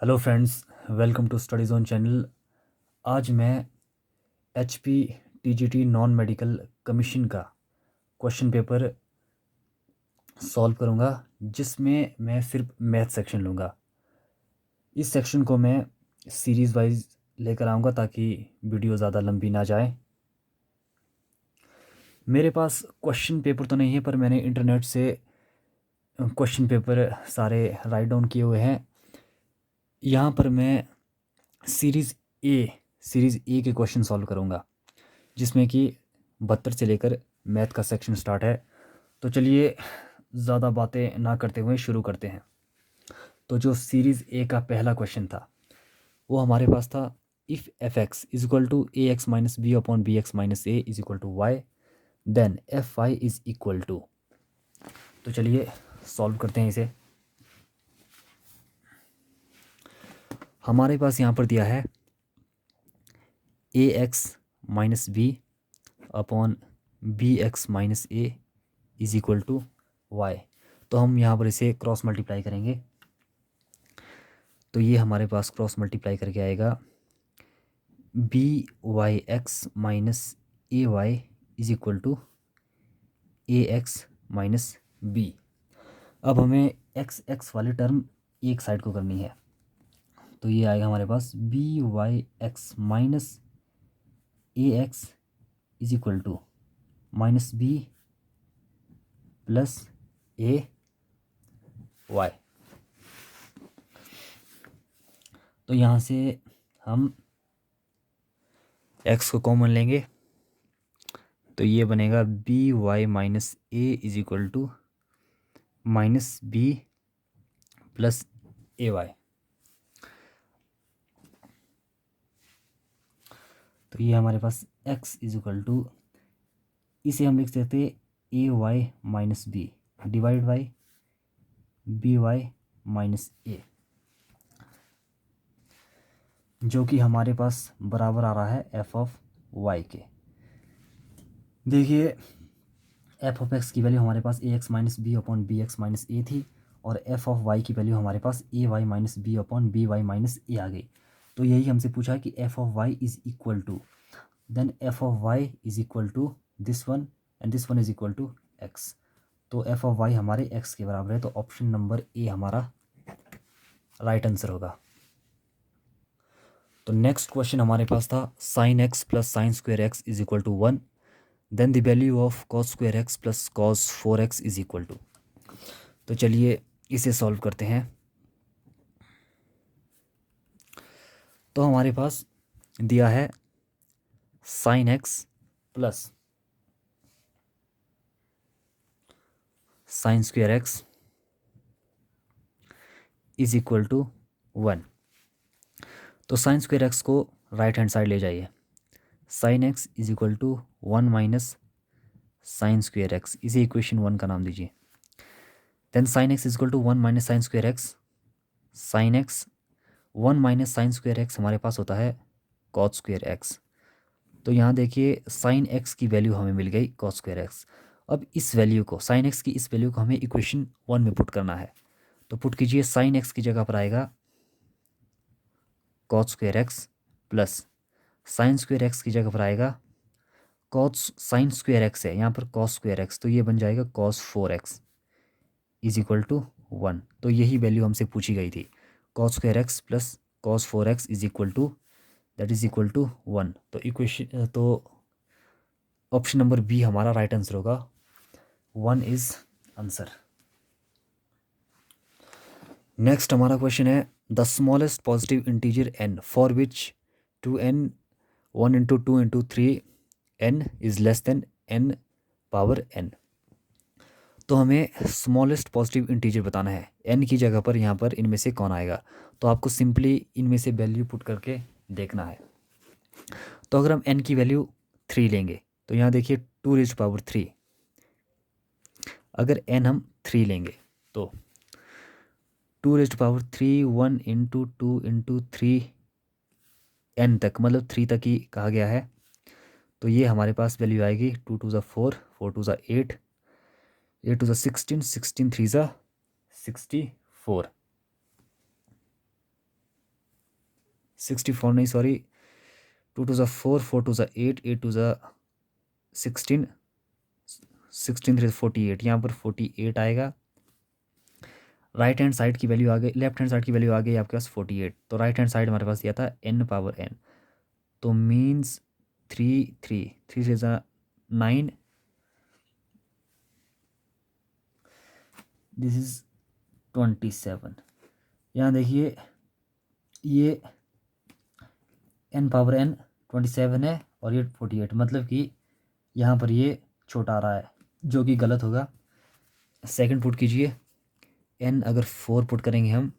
Hello friends, welcome to study zone channel. आज मैं HP TGT non medical commission का question paper solve करूंगा, जिसमें मैं सिर्फ मैथ सेक्शन लूँगा। इस सेक्शन को मैं सीरीज़ वाइज लेकर आऊँगा ताकि वीडियो ज़्यादा लंबी ना जाए। मेरे पास क्वेश्चन पेपर तो नहीं है, पर मैंने इंटरनेट से क्वेश्चन पेपर सारे राइट डाउन किए हुए हैं। यहाँ पर मैं सीरीज़ ए के क्वेश्चन सॉल्व करूँगा, जिसमें कि 72 से लेकर मैथ का सेक्शन स्टार्ट है। तो चलिए ज़्यादा बातें ना करते हुए शुरू करते हैं। तो जो सीरीज़ ए का पहला क्वेश्चन था वो हमारे पास था, if f x is equal to A x minus B upon B x minus A is equal to y, then f y is equal to. तो चलिए सॉल्व करते हैं इसे। हमारे पास यहाँ पर दिया है A x minus B upon B x minus A is equal to Y. तो हम यहाँ पर इसे क्रॉस मल्टीप्लाई करेंगे। तो ये हमारे पास क्रॉस मल्टीप्लाई करके आएगा B Y X minus A Y is equal to A x minus B. अब हमें एक्स एक्स वाली टर्म एक साइड को करनी है, तो ये आएगा हमारे पास B Y X minus A X is equal to minus B plus A Y. तो यहाँ से हम x को कॉमन लेंगे, तो ये बनेगा B Y minus A is equal to minus B plus A Y. तो ये हमारे पास x इज इक्वल टू, इसे हम लिख सकते A Y minus B divide by B Y minus A, जो कि हमारे पास बराबर आ रहा है एफ ऑफ वाई के। देखिए एफ ऑफ एक्स की वैल्यू हमारे पास A x minus B upon B x minus A थी, और एफ ऑफ वाई की वैल्यू हमारे पास A Y minus B upon B Y minus A आ गई। तो यही हमसे पूछा है कि F of Y is equal to, then F of Y is equal to this one and this one is equal to X. तो F of Y हमारे एक्स के बराबर है, तो ऑप्शन नंबर ए हमारा राइट आंसर होगा। तो next question हमारे पास था sine x plus sine square x is equal to 1, then the value of cos square x plus cos 4x is equal to. तो चलिए इसे सॉल्व करते हैं। तो हमारे पास दिया है sine x plus sine square x is equal to 1। तो साइन स्क्वेयर एक्स को राइट हैंड साइड ले जाइए। Sine x is equal to 1 minus sine square x, इसे इक्वेशन 1 का नाम दीजिए। Then sine x is equal to 1 minus sine square x. Sine x 1 minus sine square x हमारे पास होता है कॉस स्क्वेयर एक्स। तो यहाँ देखिए साइन एक्स की वैल्यू हमें मिल गई कॉस स्क्वेयर एक्स। अब इस वैल्यू को, साइन एक्स की इस वैल्यू को हमें इक्वेशन 1 में पुट करना है। तो पुट कीजिए, साइन एक्स की जगह पर आएगा cos square x plus sine square x की जगह पर आएगा कॉस साइन स्क्वेयर एक्स है यहाँ पर कॉस स्क्वेयर एक्स, तो ये बन जाएगा cos 4x is equal to 1। तो यही वैल्यू हमसे पूछी गई थी, cos square x plus cos 4x is equal to, that is equal to 1। तो इक्वेशन, तो ऑप्शन नंबर बी हमारा राइट आंसर होगा, 1 इज आंसर। नेक्स्ट हमारा क्वेश्चन है the smallest positive integer n for which 2n 1 into 2 into 3n is less than n power n। तो हमें smallest positive integer बताना है, n की जगह पर यहाँ पर इनमें से कौन आएगा। तो आपको सिंपली इनमें से वैल्यू पुट करके देखना है। तो अगर हम n की वैल्यू 3 लेंगे, तो यहाँ देखिए 2 रेज़्ड पावर 3। अगर n हम 3 लेंगे तो 2 raised power 3 1 into 2 into 3 n तक, मतलब 3 तक ही कहा गया है। तो ये हमारे पास वैल्यू आएगी 2 2 ज़ा 4 4 2 ज़ा 8 8 2 ज़ा 16 16 3 ज़ा 64। 64 नहीं, सॉरी, 2 टू ज़ा 4, 4 टू ज़ा 8, 8 टू ज़ा 16, 16 3 48, यहाँ पर 48 आएगा। राइट हैंड साइड की वैल्यू आ गई, लेफ्ट हैंड साइड की वैल्यू आ गई आपके पास 48। तो राइट हैंड साइड हमारे पास दिया था n पावर n, तो मीन्स 3 3 3 से 9, दिस इज 27। यहाँ देखिए ये n पावर n 27 है और ये 48, मतलब कि यहाँ पर ये छोटा आ रहा है, जो कि गलत होगा। सेकंड पुट कीजिए, n अगर 4 पुट करेंगे हम,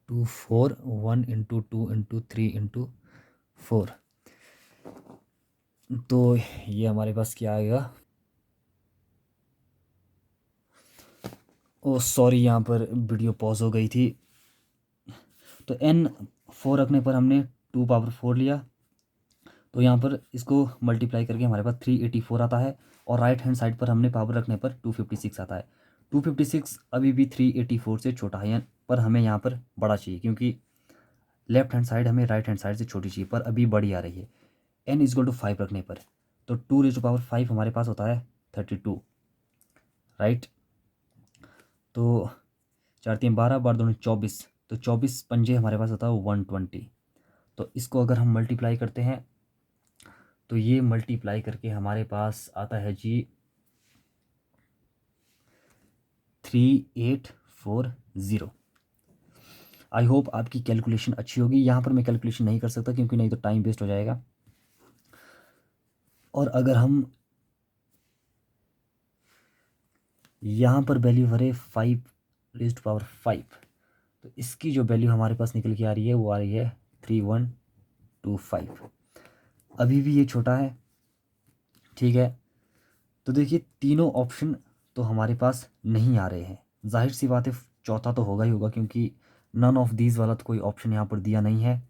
2 4 1 इंटू 2 इंटू 3 इंटू 4, तो ये हमारे पास क्या आएगा। ओ सॉरी, यहाँ पर वीडियो पॉज हो गई थी। तो n 4 रखने पर हमने 2 पावर 4 लिया, तो यहाँ पर इसको मल्टीप्लाई करके हमारे पास 384 आता है, और राइट हैंड साइड पर हमने पावर रखने पर 256 आता है। 256 अभी भी 384 से छोटा है, पर हमें यहाँ पर बड़ा चाहिए, क्योंकि लेफ्ट हैंड साइड हमें राइट हैंड साइड से छोटी चाहिए, पर अभी बड़ी आ रही है। n इजक्वल टू 5 रखने पर, तो 2 × 5 हमारे पास होता है 32, राइट। तो 4 3 12, 12 2 24, तो 24 पंजे हमारे पास होता है 120। तो इसको अगर हम मल्टीप्लाई करते हैं, तो ये मल्टीप्लाई करके हमारे पास आता है जी 3840। आई होप आपकी कैलकुलेशन अच्छी होगी। यहाँ पर मैं कैलकुलेशन नहीं कर सकता, क्योंकि नहीं तो टाइम वेस्ट हो जाएगा। और अगर हम यहाँ पर वैल्यू भरे 5⁵, तो इसकी जो वैल्यू हमारे पास निकल के आ रही है वो आ रही है 3125। अभी भी ये छोटा है, ठीक है। तो देखिए तीनों ऑप्शन तो हमारे पास नहीं आ रहे हैं, जाहिर सी बात है चौथा तो होगा ही होगा, क्योंकि नन ऑफ दीज वाला तो कोई ऑप्शन यहाँ पर दिया नहीं है।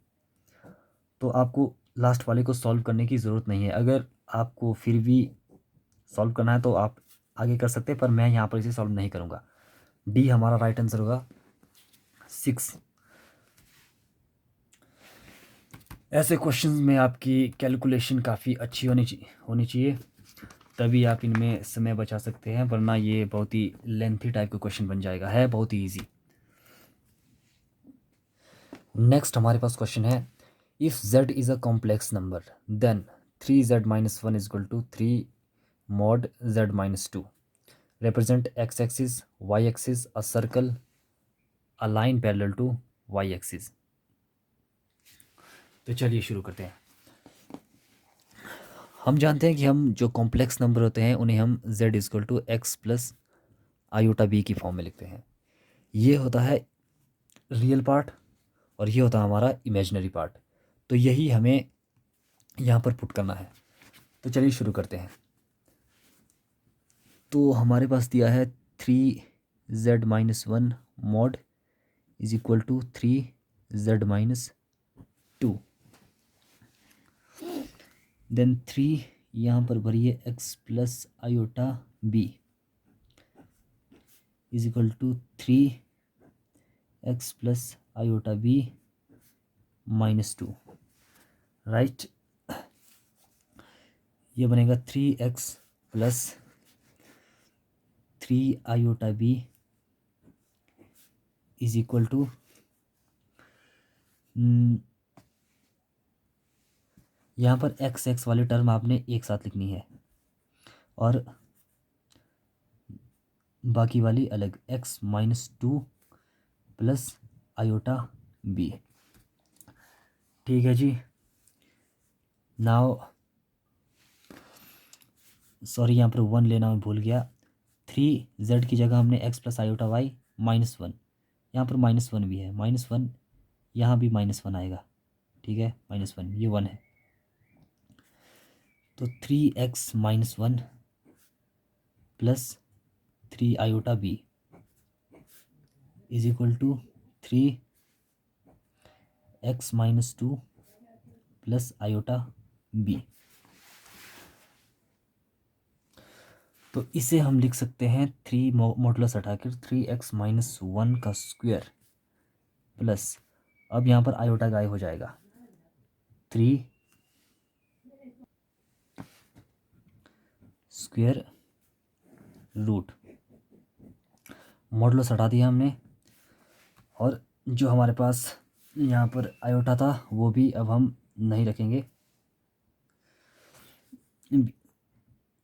तो आपको लास्ट वाले को सॉल्व करने की ज़रूरत नहीं है। अगर आपको फिर भी सॉल्व करना है तो आप आगे कर सकते हैं, पर मैं यहाँ पर इसे सॉल्व नहीं करूँगा। डी हमारा राइट आंसर होगा 6। ऐसे क्वेश्चंस में आपकी कैलकुलेशन काफ़ी अच्छी होनी चाहिए, तभी आप इनमें समय बचा सकते हैं, वरना ये बहुत ही लेंथी टाइप का क्वेश्चन बन जाएगा। है बहुत ही ईजी। नेक्स्ट हमारे पास क्वेश्चन है, if z is a complex number then 3z-1 is equal to 3 mod z-2, represent x axis, y axis, a circle, a line parallel to y axis। तो चलिए शुरू करते हैं। हम जानते हैं कि हम जो कॉम्प्लेक्स नंबर होते हैं उन्हें हम z equal to x plus iota b की फॉर्म में लिखते हैं। ये होता है रियल पार्ट और ये होता है हमारा इमेजिनरी पार्ट। तो यही हमें यहाँ पर पुट करना है। तो चलिए शुरू करते हैं। तो हमारे पास दिया है 3z-1 mod is equal to 3z-2, then 3 यहाँ पर भरिए x plus iota b is equal to 3x plus iota b -2, right. ये बनेगा 3x plus 3 iota b is equal to, यहाँ पर x वाली टर्म आपने एक साथ लिखनी है और बाकी वाली अलग, x-2 प्लस आयोटा बी। ठीक है जी। नाउ सॉरी, यहाँ पर 1 लेना मैं भूल गया। 3z की जगह हमने x प्लस आयोटा वाई -1, यहाँ पर -1 भी है, -1 यहाँ भी -1 आएगा, ठीक है। -1 ये 1 है, तो 3x-1 plus 3 iota b is equal to 3x-2 plus iota b. तो इसे हम लिख सकते हैं 3 मॉडुलस हटाकर 3x-1 का स्क्वायर प्लस अब यहाँ पर आयोटा गायब हो जाएगा, 3 स्क्वायर रूट, मॉडुलस हटा दिया हमने, और जो हमारे पास यहाँ पर आयोटा था वो भी अब हम नहीं रखेंगे,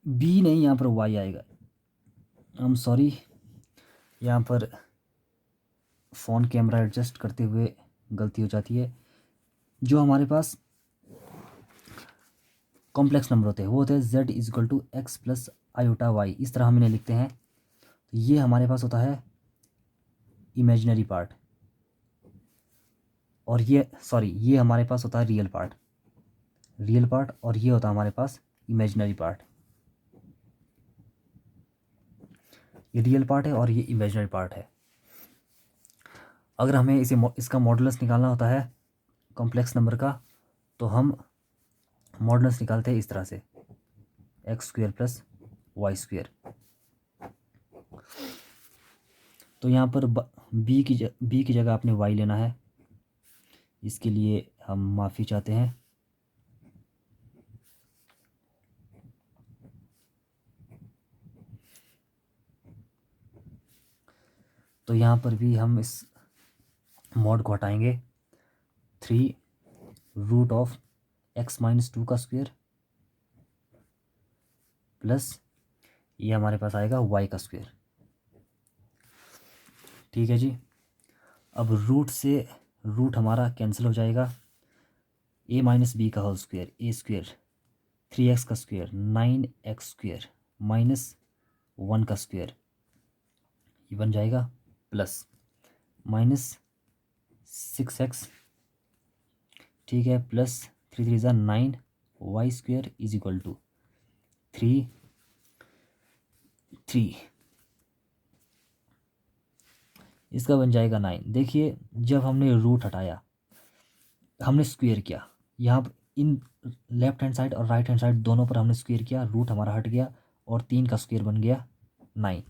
बी नहीं, यहाँ पर वाई आएगा। हम सॉरी, यहाँ पर फ़ोन कैमरा एडजस्ट करते हुए गलती हो जाती है। जो हमारे पास कॉम्प्लेक्स नंबर होते हैं वो होते हैं z is equal to x plus iota y, इस तरह हम इन्हें लिखते हैं। तो ये हमारे पास होता है इमेजिनरी पार्ट, और ये हमारे पास होता है रियल पार्ट, और ये होता है हमारे पास इमेजिनरी पार्ट। ये रियल पार्ट है और ये इमेजिनरी पार्ट है। अगर हमें इसका मॉडुलस निकालना होता है कॉम्प्लेक्स नंबर का, तो हम मॉडुलस निकालते हैं इस तरह से, x square plus y square. तो यहाँ पर बी की जगह आपने वाई लेना है, इसके लिए हम माफ़ी चाहते हैं। तो यहाँ पर भी हम इस मॉड को हटाएंगे, 3 रूट ऑफ एक्स माइनस 2 का स्क्वायर प्लस ये हमारे पास आएगा वाई का स्क्वायर। ठीक है जी। अब रूट से रूट हमारा कैंसिल हो जाएगा, ए माइनस बी का होल स्क्वायर, ए स्क्वायर 3x का स्क्वायर 9x स्क्वायर माइनस 1 का स्क्वायर, ये बन जाएगा प्लस माइनस 6x, ठीक है, प्लस 3 3 ज़ा 9 y square is equal to 3 3, इसका बन जाएगा 9। देखिए जब हमने रूट हटाया, हमने स्क्वायर किया, यहाँ पर इन लेफ्ट हैंड साइड और राइट हैंड साइड दोनों पर हमने स्क्वायर किया, रूट हमारा हट गया और 3 का स्क्वायर बन गया 9।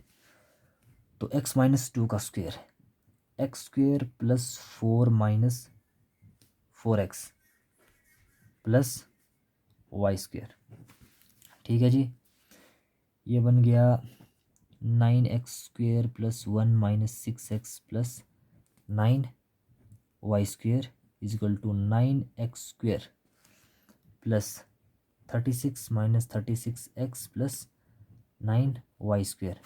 तो x माइनस 2 का square, x square plus 4 minus 4x plus y square. ठीक है जी, ये बन गया 9x square plus 1 minus 6x plus 9 y square is equal to 9x square plus 36 minus 36x plus 9 y square.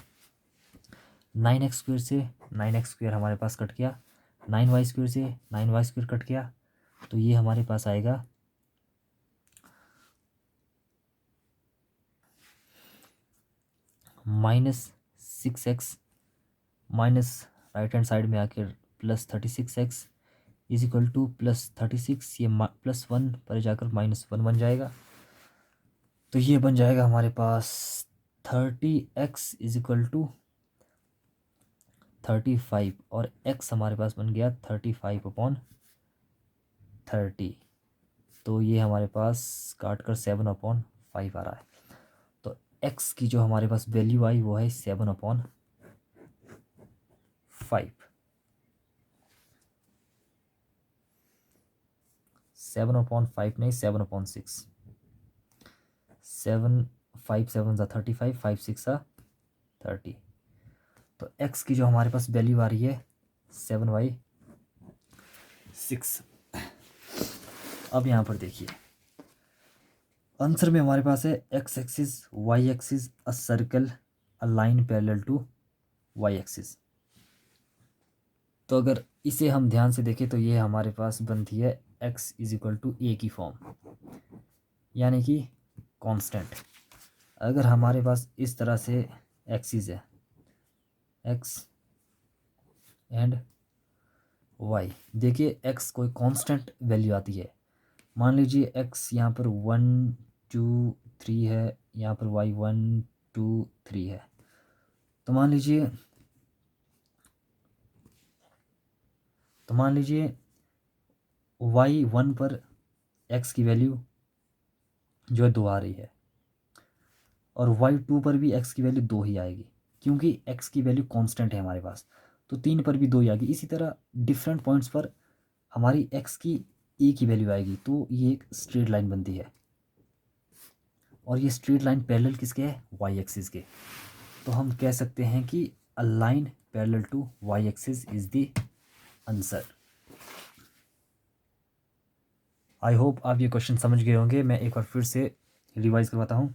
9x square से 9x square हमारे पास cut गया, 9 y square से 9 वाई स्क्वायर कट गया, तो ये हमारे पास आएगा minus 6x minus right hand side में आकर plus 36x is equal two plus 36, ये प्लस 1 पर जाकर माइनस 1 बन जाएगा। तो ये बन जाएगा हमारे पास 30x इज इक्वल टू 35, और x हमारे पास बन गया 35/30। तो ये हमारे पास काट कर 7/5 आ रहा है। तो x की जो हमारे पास वैल्यू आई वो है 7/5, 7/5 नहीं 7/6, 7 5 7 ज़ा 35, 5 6 ज़ा 30। तो x की जो हमारे पास वैल्यू आ रही है 7/6। अब यहाँ पर देखिए आंसर में हमारे पास है x axis, y axis, a circle, a line parallel to y axis. तो अगर इसे हम ध्यान से देखें तो ये हमारे पास बनती है x इज इक्वल टू ए की फॉर्म, यानी कि कांस्टेंट। अगर हमारे पास इस तरह से एक्सिस है x एंड y, देखिए x कोई कांस्टेंट वैल्यू आती है, मान लीजिए x यहाँ पर 1 2 3 है, यहाँ पर y 1 2 3 है। तो मान लीजिए y 1 पर x की वैल्यू जो है 2 आ रही है, और y 2 पर भी x की वैल्यू 2 ही आएगी, क्योंकि x की वैल्यू कांस्टेंट है हमारे पास, तो 3 पर भी 2 ही आएगी। इसी तरह डिफरेंट पॉइंट्स पर हमारी x की a की वैल्यू आएगी, तो ये एक स्ट्रेट लाइन बनती है और ये स्ट्रेट लाइन पैरेलल किसके है, y एक्सिस के। तो हम कह सकते हैं कि a line parallel to y axis is the answer. I hope आप ये क्वेश्चन समझ गए होंगे। मैं एक बार फिर से रिवाइज करवाता हूँ।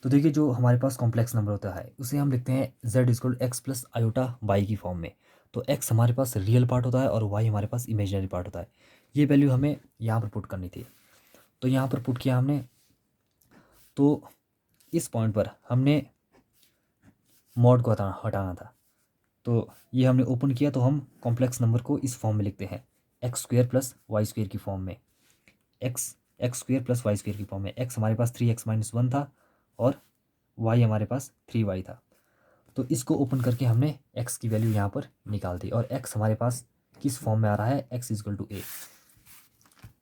तो देखिए, जो हमारे पास कॉम्प्लेक्स नंबर होता है उसे हम लिखते हैं z equal x plus iota y की फॉर्म में। तो x हमारे पास रियल पार्ट होता है और y हमारे पास इमेजिनरी पार्ट होता है। ये वैल्यू हमें यहाँ पर पुट करनी थी, तो यहाँ पर पुट किया हमने। तो इस पॉइंट पर हमने मॉड को हटाना था, तो ये हमने ओपन किया। तो हम कॉम्प्लेक्स नंबर को इस फॉर्म में लिखते हैं x square plus y square की फॉर्म में, x square plus y square की फॉर्म में। एक्स हमारे पास 3x-1 था और y हमारे पास 3y था। तो इसको ओपन करके हमने x की वैल्यू यहाँ पर निकाल दी और x हमारे पास किस फॉर्म में आ रहा है, x equal to a।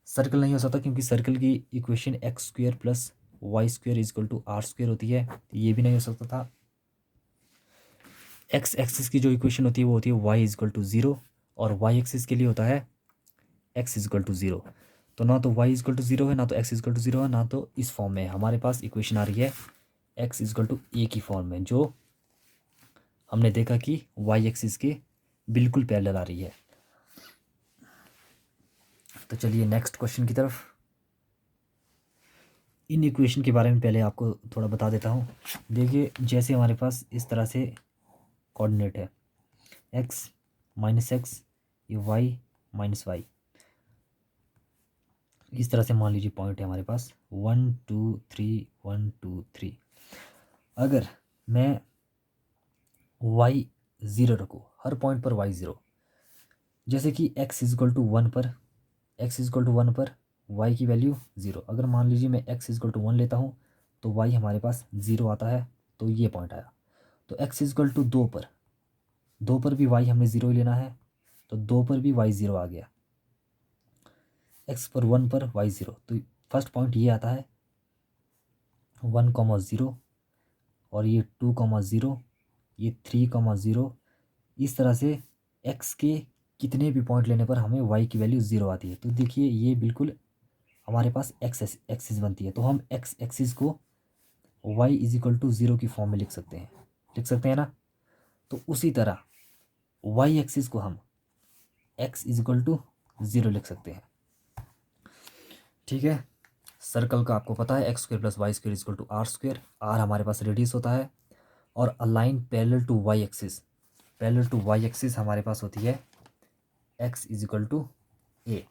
Circle नहीं हो सकता क्योंकि सर्कल की equation x square plus y square equal to r square होती है, तो ये भी नहीं हो सकता था। x एक्सिस की जो इक्वेशन होती है वो होती है y इक्वल टू 0 और y एक्सिस के लिए होता है x इक्वल टू 0। तो ना तो y इक्वल टू 0 है, ना तो x इक्वल टू 0 है, ना तो इस फॉर्म में हमारे पास इक्वेशन आ रही है x इक्वल टू a की फॉर्म में, जो हमने देखा कि y एक्सिस के बिल्कुल पैरेलल आ रही है। तो चलिए नेक्स्ट क्वेश्चन की तरफ। इन इक्वेशन के बारे में पहले आपको थोड़ा बता देता हूँ। देखिए, जैसे हमारे पास इस तरह से कोऑर्डिनेट है x माइनस एक्स, ये y माइनस वाई, इस तरह से मान लीजिए पॉइंट है हमारे पास 1 2 3 1 2 3। अगर मैं y 0 रखूँ, हर पॉइंट पर y 0, जैसे कि x इक्वल टू 1 पर y की वैल्यू 0। अगर मान लीजिए मैं x इक्वल टू 1 लेता हूँ तो y हमारे पास 0 आता है, तो ये पॉइंट आया। तो x इक्वल टू 2 पर भी y हमने 0 ही लेना है, तो 2 पर भी y 0 आ गया। x पर 1 पर y 0, तो फर्स्ट पॉइंट ये आता है 1,0 और ये 2,0, ये 3,0। इस तरह से x के कितने भी पॉइंट लेने पर हमें y की वैल्यू 0 आती है। तो देखिए, ये बिल्कुल हमारे पास x एक्सिस बनती है, तो हम x एक्सिस को y इज इक्वल टू 0 की फॉर्म में लिख सकते हैं ना। तो उसी तरह y एक्सिस को हम x इज इक्वल टू 0 लिख सकते हैं। ठीक है, सर्कल का आपको पता है x square plus y square equal to r square. R हमारे पास रेडियस होता है और a line parallel to y axis हमारे पास होती है x is equal to a.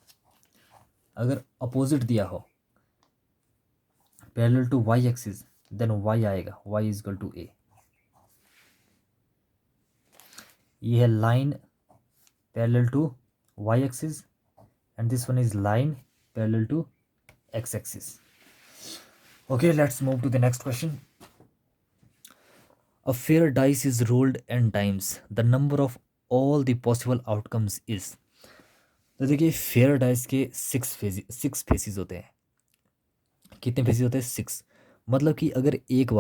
अगर अपोजिट दिया हो parallel to y axis, then y आएगा y is equal to a. ये है line parallel to y axis and this one is line parallel to x axis. Okay, let's move to the next question. A fair dice is rolled n times. The number of all the possible outcomes is. तो देखिए, fair dice के 6 faces होते हैं। कितने faces होते हैं? 6। मतलब कि अगर एक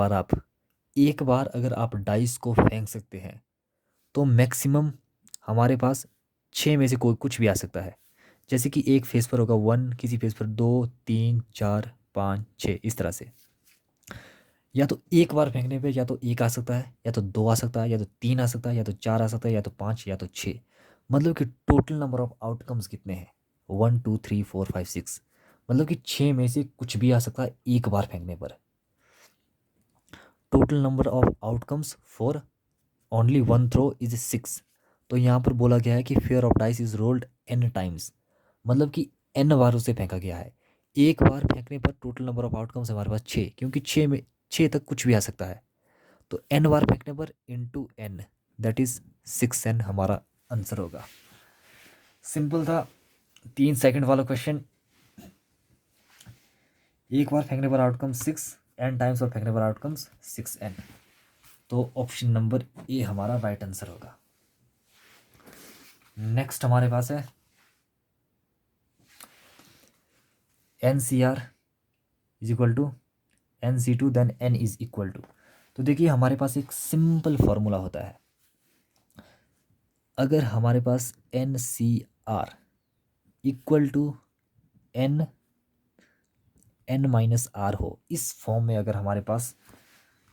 बार अगर आप डाइस को फेंक सकते हैं तो मैक्सिमम हमारे पास 6 में से कोई कुछ भी आ सकता है। जैसे कि एक फेस पर होगा 1, किसी फेस पर 2 3 4 5 6, इस तरह से। या तो एक बार फेंकने पे या तो 1 आ सकता है, या तो 2 आ सकता है, या तो 3 आ सकता है, या तो 4 आ सकता है, या तो 5, या तो 6। मतलब कि टोटल नंबर ऑफ आउटकम्स कितने हैं? 1 2 3 4 5 6। मतलब कि 6 में से कुछ भी आ सकता है एक बार फेंकने पर। Total number of outcomes for only 1 throw is 6। तो यहाँ पर बोला गया है कि fair of dice is rolled n times, मतलब कि n बार उसे फेंका गया है। एक बार फेंकने पर टोटल नंबर ऑफ आउटकम्स हमारे पास 6, क्योंकि 6 तक कुछ भी आ सकता है। तो n बार फेंकने पर into n, that is 6n हमारा आंसर होगा। सिंपल था, 3 सेकंड वाला क्वेश्चन। एक बार फेंकने पर आउटकम 6, n टाइम्स और फेंकने पर आउटकम्स 6n। तो ऑप्शन नंबर ए हमारा राइट आंसर होगा। नेक्स्ट हमारे पास है NCR is equal to NC2 then n is equal to. तो देखिए, हमारे पास एक सिंपल फॉर्मूला होता है। अगर हमारे पास NCR r equal to n minus r हो, इस फॉर्म में अगर हमारे पास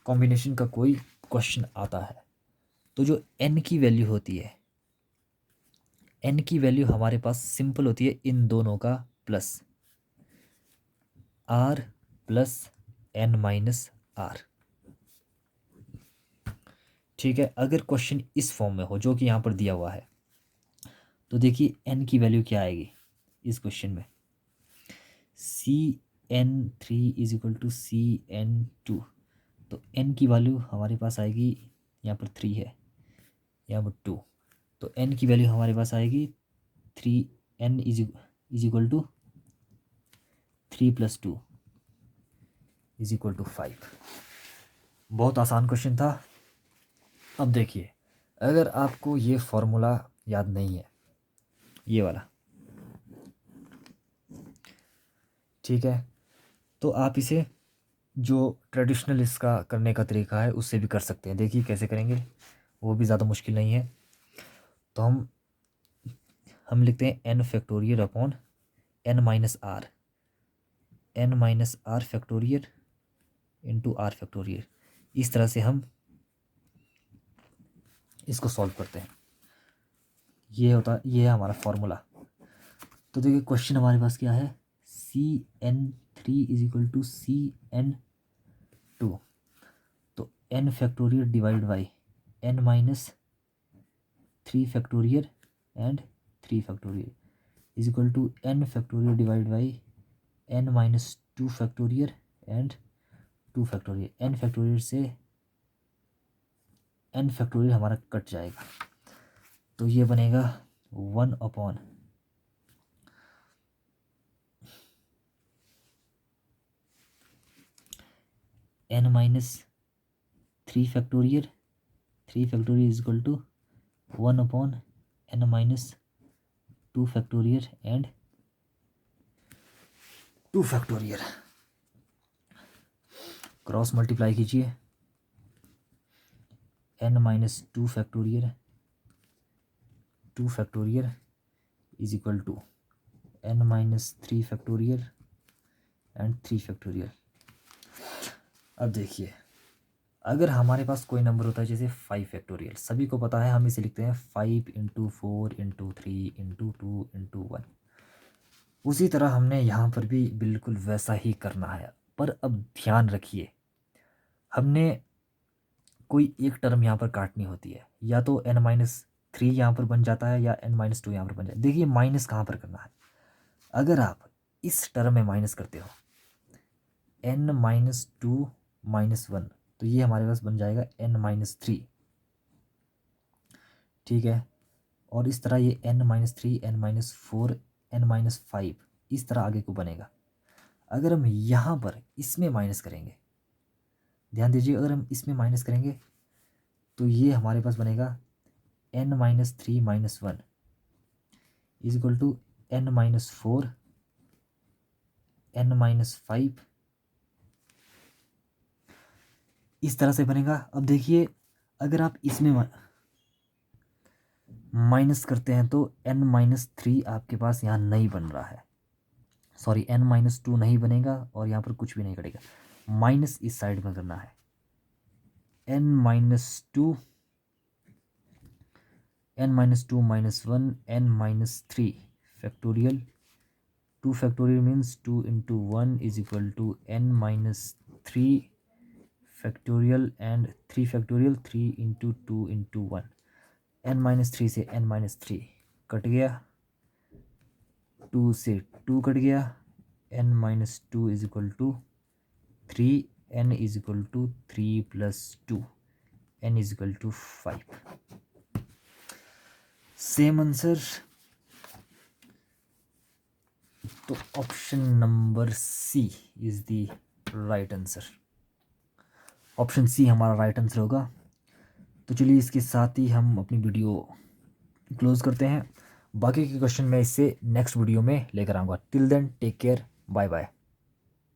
कॉम्बिनेशन का कोई क्वेश्चन आता है तो जो एन की वैल्यू होती है, एन की वैल्यू हमारे पास सिंपल होती है इन दोनों का plus, r plus n minus r. ठीक है, अगर क्वेश्चन इस फॉर्म में हो जो कि यहाँ पर दिया हुआ है, तो देखिए एन की वैल्यू क्या आएगी इस क्वेश्चन में, CN3 is equal to CN2। तो n की वैल्यू हमारे पास आएगी, यहाँ पर 3 है, यहाँ पर 2, तो n की वैल्यू हमारे पास आएगी 3n is equal to 3 + 2 is equal to 5। बहुत आसान क्वेश्चन था। अब देखिए, अगर आपको ये फॉर्मूला याद नहीं है, ये वाला, ठीक है, तो आप इसे जो ट्रेडिशनल इसका करने का तरीका है उससे भी कर सकते हैं। देखिए कैसे करेंगे, वो भी ज़्यादा मुश्किल नहीं है। तो हम लिखते हैं n factorial upon n minus r, n minus r factorial into r factorial. इस तरह से हम इसको सॉल्व करते हैं। ये है हमारा फॉर्मूला। तो देखिए क्वेश्चन हमारे पास क्या है, CN3 is equal to CN2। तो n factorial divide by n minus 3 factorial and 3 factorial is equal to n factorial divide by n minus 2 factorial and 2 factorial. n factorial से n फैक्टोरियल हमारा cut जाएगा, तो ये बनेगा 1 upon n minus 3 factorial, 3 factorial is equal to 1 upon n minus 2 factorial and 2 factorial. Cross multiply कीजिए, n minus 2 factorial, 2 factorial is equal to n minus 3 factorial and 3 factorial. अब देखिए, अगर हमारे पास कोई नंबर होता है जैसे 5 फैक्टोरियल, सभी को पता है हम इसे लिखते हैं 5 इंटू 4 इंटू 3 इंटू 2 इंटू 1। उसी तरह हमने यहाँ पर भी बिल्कुल वैसा ही करना है। पर अब ध्यान रखिए, हमने कोई एक टर्म यहाँ पर काटनी होती है, या तो n माइनस 3 यहाँ पर बन जाता है या n माइनस 2 यहाँ पर बन जाता है। देखिए माइनस कहाँ पर करना है, अगर आप इस टर्म में माइनस करते हो n माइनस 2 माइनस 1, तो ये हमारे पास बन जाएगा n माइनस 3। ठीक है, और इस तरह ये n minus 3, n minus 4, n minus 5 इस तरह आगे को बनेगा। अगर हम यहाँ पर इसमें माइनस करेंगे, ध्यान दीजिए, अगर हम इसमें माइनस करेंगे तो ये हमारे पास बनेगा n minus 3 minus 1 is equal to n minus 4, n minus 5 इस तरह से बनेगा। अब देखिए, अगर आप इसमें माइनस करते हैं तो n माइनस 3 आपके पास यहाँ नहीं बन रहा है, सॉरी n माइनस 2 नहीं बनेगा और यहाँ पर कुछ भी नहीं कटेगा, माइनस इस साइड में करना है। n minus 2 minus 1 n minus 3 factorial, 2 factorial means 2 into 1 is equal to n minus 3 factorial and 3 factorial, 3 into 2 into 1। n minus 3 से n माइनस 3 कट गया, 2 से 2 कट गया, n minus 2 is equal to 3, n is equal to 3 plus 2, n is equal to 5। Same answer. तो option number C is the right answer. Option C हमारा right answer होगा। तो चलिए इसके साथ ही हम अपनी वीडियो क्लोज करते हैं। बाकी के क्वेश्चन मैं इससे नेक्स्ट वीडियो में लेकर आऊँगा। Till then take care, bye bye.